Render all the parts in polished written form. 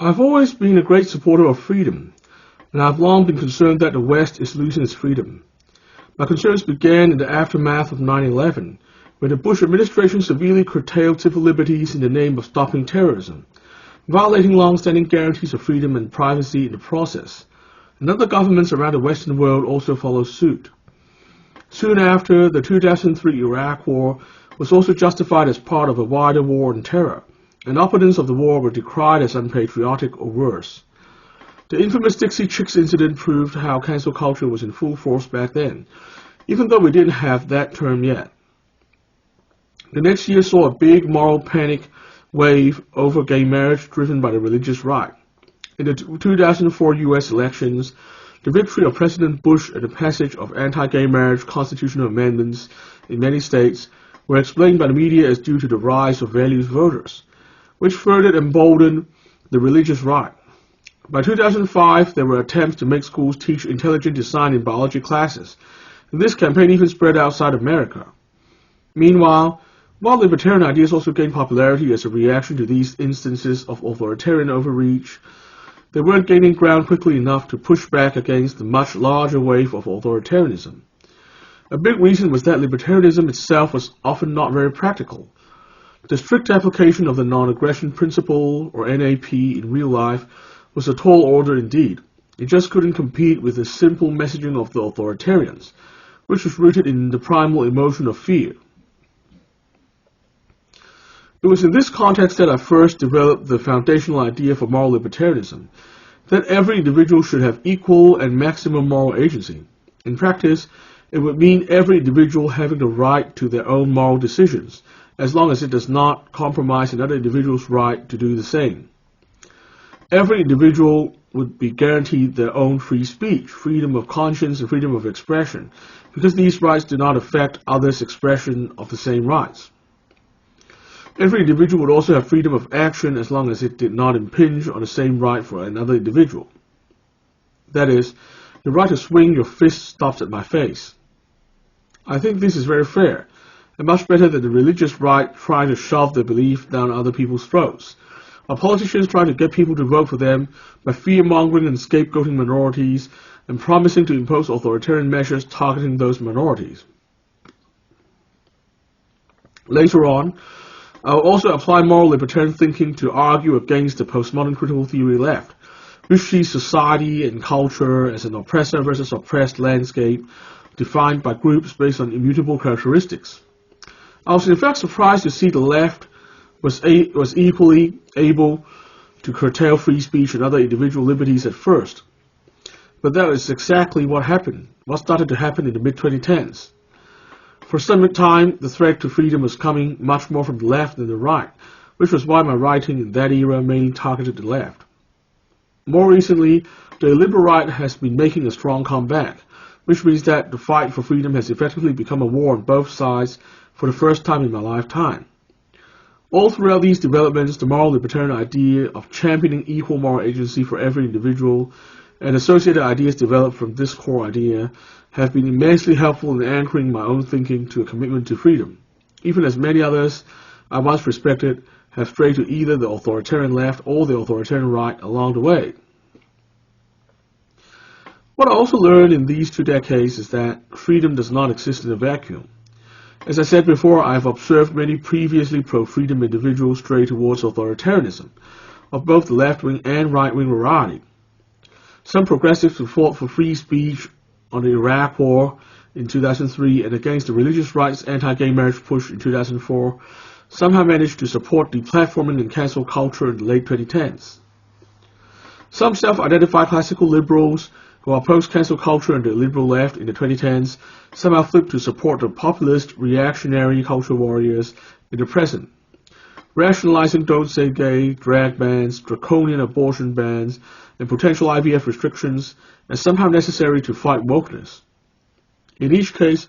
I've always been a great supporter of freedom, and I've long been concerned that the West is losing its freedom. My concerns began in the aftermath of 9/11, when the Bush administration severely curtailed civil liberties in the name of stopping terrorism, violating long-standing guarantees of freedom and privacy in the process. And other governments around the Western world also followed suit. Soon after, the 2003 Iraq War was also justified as part of a wider war on terror, and opponents of the war were decried as unpatriotic or worse. The infamous Dixie Chicks incident proved how cancel culture was in full force back then, even though we didn't have that term yet. The next year saw a big moral panic wave over gay marriage driven by the religious right. In the 2004 U.S. elections, the victory of President Bush and the passage of anti-gay marriage constitutional amendments in many states were explained by the media as due to the rise of values voters, which further emboldened the religious right. By 2005, there were attempts to make schools teach intelligent design in biology classes, and this campaign even spread outside America. Meanwhile, while libertarian ideas also gained popularity as a reaction to these instances of authoritarian overreach, they weren't gaining ground quickly enough to push back against the much larger wave of authoritarianism. A big reason was that libertarianism itself was often not very practical. The strict application of the non-aggression principle, or NAP, in real life was a tall order indeed. It just couldn't compete with the simple messaging of the authoritarians, which was rooted in the primal emotion of fear. It was in this context that I first developed the foundational idea for moral libertarianism, that every individual should have equal and maximum moral agency. In practice, it would mean every individual having the right to their own moral decisions, as long as it does not compromise another individual's right to do the same. Every individual would be guaranteed their own free speech, freedom of conscience, and freedom of expression, because these rights do not affect others' expression of the same rights. Every individual would also have freedom of action as long as it did not impinge on the same right for another individual. That is, the right to swing your fist stops at my face. I think this is very fair, and much better than the religious right trying to shove their belief down other people's throats, or politicians trying to get people to vote for them by fear-mongering and scapegoating minorities and promising to impose authoritarian measures targeting those minorities. Later on, I will also apply moral libertarian thinking to argue against the postmodern critical theory left, which sees society and culture as an oppressor versus oppressed landscape defined by groups based on immutable characteristics. I was in fact surprised to see the left was equally able to curtail free speech and other individual liberties at first. But that is exactly what started to happen in the mid-2010s. For some time, the threat to freedom was coming much more from the left than the right, which was why my writing in that era mainly targeted the left. More recently, the liberal right has been making a strong comeback, which means that the fight for freedom has effectively become a war on both sides for the first time in my lifetime. All throughout these developments, the moral libertarian idea of championing equal moral agency for every individual and associated ideas developed from this core idea have been immensely helpful in anchoring my own thinking to a commitment to freedom, even as many others I once respected have strayed to either the authoritarian left or the authoritarian right along the way. What I also learned in these 2 decades is that freedom does not exist in a vacuum. As I said before, I have observed many previously pro-freedom individuals stray towards authoritarianism, of both the left-wing and right-wing variety. Some progressives who fought for free speech on the Iraq War in 2003 and against the religious right's anti-gay marriage push in 2004 somehow managed to support deplatforming and cancel culture in the late 2010s. Some self-identified classical liberals who opposed cancel culture and the liberal left in the 2010s somehow flipped to support the populist, reactionary culture warriors in the present, rationalizing don't say gay, drag bans, draconian abortion bans, and potential IVF restrictions as somehow necessary to fight wokeness. In each case,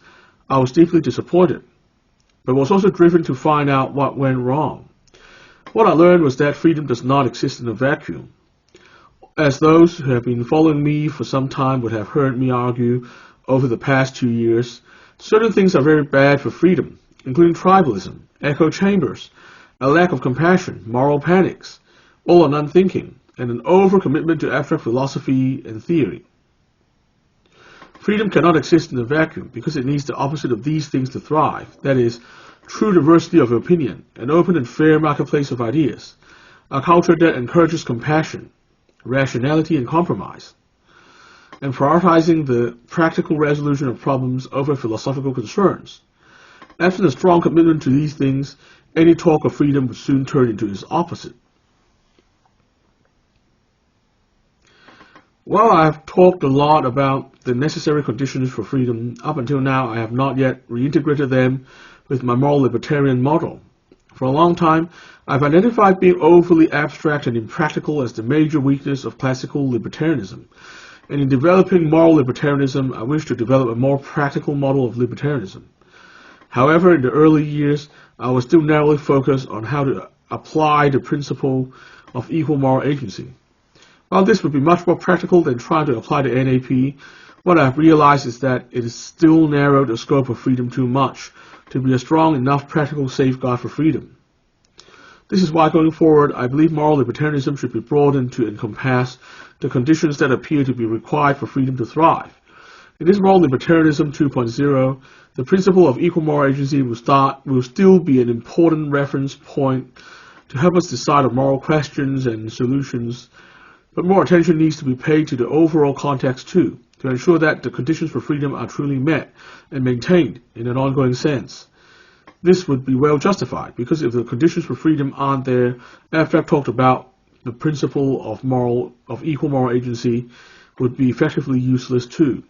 I was deeply disappointed, but was also driven to find out what went wrong. What I learned was that freedom does not exist in a vacuum. As those who have been following me for some time would have heard me argue over the past 2 years, certain things are very bad for freedom, including tribalism, echo chambers, a lack of compassion, moral panics, all or none thinking, and an overcommitment to abstract philosophy and theory. Freedom cannot exist in a vacuum because it needs the opposite of these things to thrive, that is, true diversity of opinion, an open and fair marketplace of ideas, a culture that encourages compassion, rationality, and compromise, and prioritizing the practical resolution of problems over philosophical concerns. Absent a strong commitment to these things, any talk of freedom would soon turn into its opposite. While I have talked a lot about the necessary conditions for freedom, up until now I have not yet reintegrated them with my moral libertarian model. For a long time, I've identified being overly abstract and impractical as the major weakness of classical libertarianism. And in developing moral libertarianism, I wish to develop a more practical model of libertarianism. However, in the early years, I was still narrowly focused on how to apply the principle of equal moral agency. While this would be much more practical than trying to apply the NAP, what I have realized is that it is still narrowed the scope of freedom too much to be a strong enough practical safeguard for freedom. This is why going forward, I believe moral libertarianism should be broadened to encompass the conditions that appear to be required for freedom to thrive. In this Moral Libertarianism 2.0, the principle of equal moral agency will still be an important reference point to help us decide on moral questions and solutions, but more attention needs to be paid to the overall context too, to ensure that the conditions for freedom are truly met and maintained in an ongoing sense. This would be well justified, because if the conditions for freedom aren't there, after I've talked about, the principle of equal moral agency would be effectively useless too.